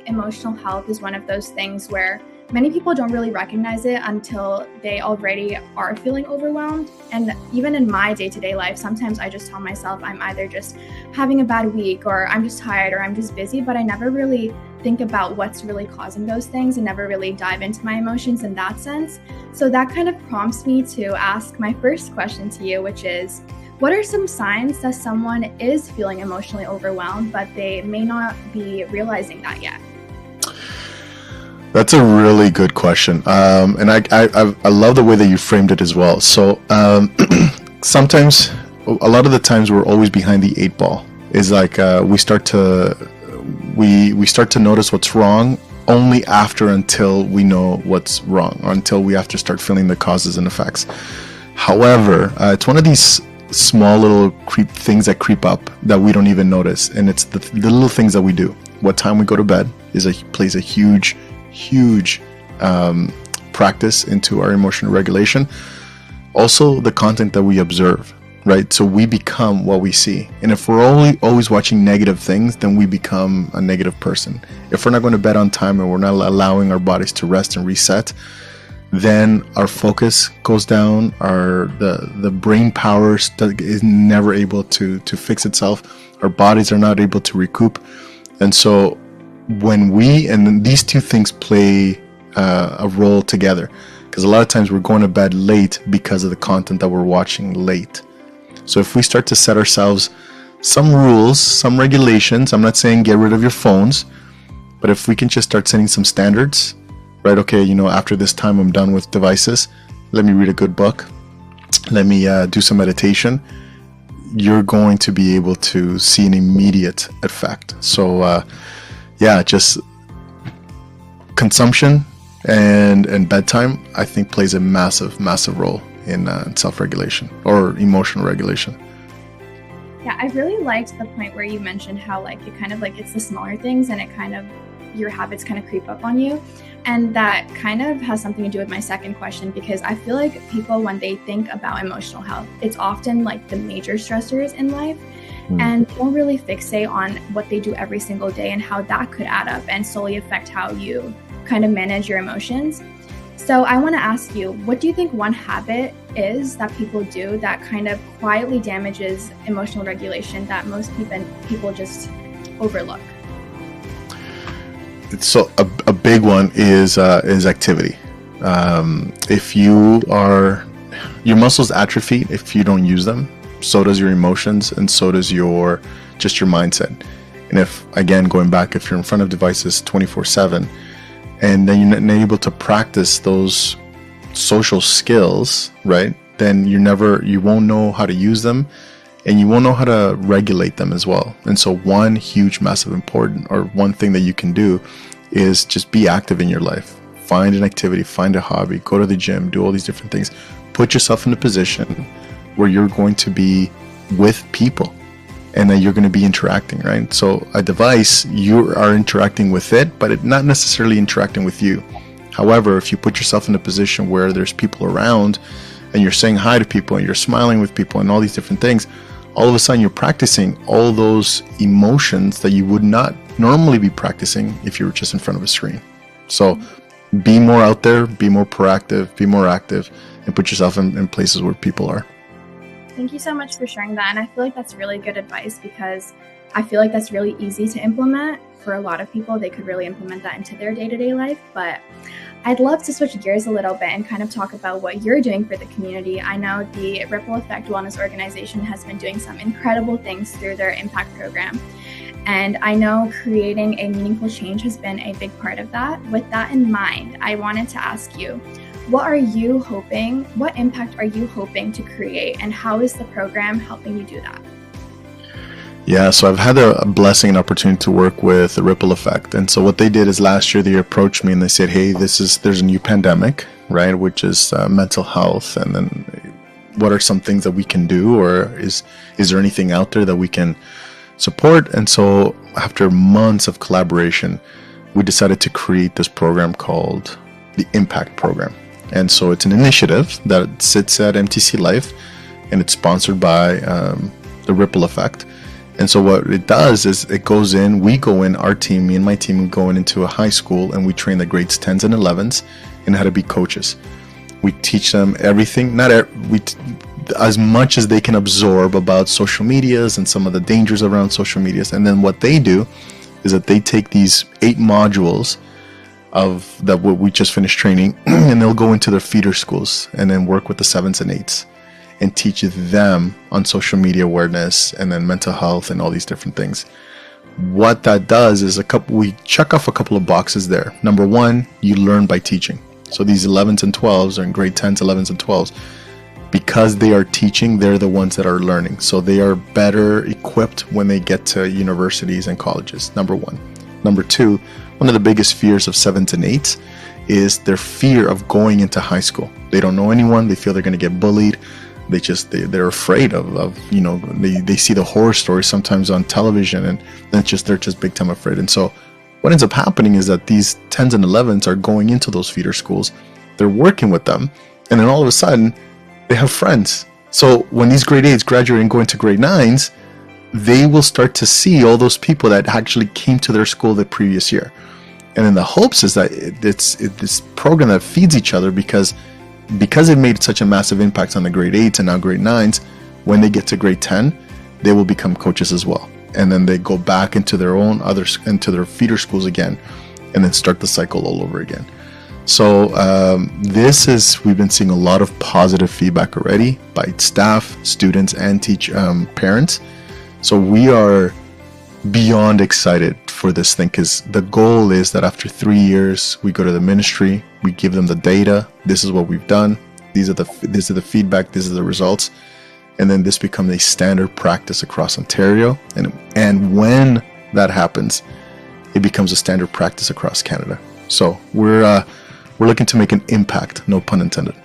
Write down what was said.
think emotional health is one of those things where many people don't really recognize it until they already are feeling overwhelmed. And even in my day-to-day life, sometimes I just tell myself I'm either just having a bad week, or I'm just tired, or I'm just busy, but I never really think about what's really causing those things and never really dive into my emotions in that sense. So that kind of prompts me to ask my first question to you, which is, what are some signs that someone is feeling emotionally overwhelmed, but they may not be realizing that yet? That's a really good question. And I love the way that you framed it as well. So sometimes, a lot of the times we're always behind the eight ball. Is like we start to notice what's wrong only until we know what's wrong, or until we have to start feeling the causes and effects. However, it's one of these small little things that creep up that we don't even notice, and it's the little things that we do. What time we go to bed plays a huge practice into our emotional regulation. Also, the content that we observe, right? So we become what we see. And if we're always watching negative things, then we become a negative person. If we're not going to bed on time and we're not allowing our bodies to rest and reset, then our focus goes down. The brain power is never able to fix itself. Our bodies are not able to recoup. And so and these two things play a role together, because a lot of times we're going to bed late because of the content that we're watching late. So if we start to set ourselves some rules, some regulations, I'm not saying get rid of your phones, but if we can just start setting some standards, right? Okay, after this time I'm done with devices, let me read a good book, let me do some meditation, you're going to be able to see an immediate effect. So just consumption and bedtime, I think, plays a massive role in self-regulation or emotional regulation. Yeah, I really liked the point where you mentioned how it kind of it's the smaller things, and your habits kind of creep up on you. And that kind of has something to do with my second question, because I feel like people, when they think about emotional health, it's often the major stressors in life, and don't really fixate on what they do every single day and how that could add up and solely affect how you kind of manage your emotions. So I want to ask you, what do you think one habit is that people do that kind of quietly damages emotional regulation that most people just overlook? So a big one is activity. If your muscles atrophy if you don't use them, so does your emotions, and so does your mindset. And if you're in front of devices 24/7, and then you're not able to practice those social skills, right? Then you won't know how to use them, and you won't know how to regulate them as well. And so one huge, massive, important, or one thing that you can do is just be active in your life. Find an activity, find a hobby, go to the gym, do all these different things. Put yourself in a position where you're going to be with people and that you're going to be interacting, right? So a device, you are interacting with it, but it's not necessarily interacting with you. However, if you put yourself in a position where there's people around and you're saying hi to people and you're smiling with people and all these different things, all of a sudden you're practicing all those emotions that you would not normally be practicing if you were just in front of a screen. So be more out there, be more proactive, be more active, and put yourself in places where people are. Thank you so much for sharing that. And I feel like that's really good advice, because I feel like that's really easy to implement for a lot of people. They could really implement that into their day-to-day life. But I'd love to switch gears a little bit and kind of talk about what you're doing for the community. I know the Ripple Effect Wellness Organization has been doing some incredible things through their impact program. And I know creating a meaningful change has been a big part of that. With that in mind, I wanted to ask you, what impact are you hoping to create, and how is the program helping you do that? Yeah, so I've had a blessing and opportunity to work with the Ripple Effect. And so what they did is last year they approached me and they said, hey, there's a new pandemic, right, which is mental health. And then what are some things that we can do, or is there anything out there that we can support? And so after months of collaboration, we decided to create this program called the Impact Program. And so it's an initiative that sits at MTClife, and it's sponsored by the Ripple Effect. And so what it does is it goes in, we go in, our team, me and my team, going into a high school, and we train the grades 10s and 11s in how to be coaches. We teach them everything, as much as they can absorb about social medias and some of the dangers around social medias. And then what they do is that they take these 8 modules of that what we just finished training, and they'll go into their feeder schools and then work with the 7s and 8s and teach them on social media awareness and then mental health and all these different things. What that does is we check off a couple of boxes there. Number 1, you learn by teaching. So these 11s and 12s are in grade 10s, 11s and 12s. Because they are teaching, they're the ones that are learning. So they are better equipped when they get to universities and colleges, number 1. Number 2, one of the biggest fears of 7s and 8s is their fear of going into high school. They don't know anyone. They feel they're going to get bullied. They're afraid of they see the horror stories sometimes on television, and they're just big time afraid. And so what ends up happening is that these 10s and 11s are going into those feeder schools. They're working with them, and then all of a sudden they have friends. So when these grade 8s graduate and go into grade 9s, they will start to see all those people that actually came to their school the previous year. And then the hopes is that it's this program that feeds each other, because it made such a massive impact on the grade 8s and now grade 9s. When they get to grade 10, they will become coaches as well. And then they go back into into their feeder schools again, and then start the cycle all over again. So we've been seeing a lot of positive feedback already by staff, students, and parents. So we are beyond excited for this thing, because the goal is that after 3 years, we go to the ministry, we give them the data. This is what we've done. These are the feedback. These are the results. And then this becomes a standard practice across Ontario. And when that happens, it becomes a standard practice across Canada. So we're looking to make an impact, no pun intended.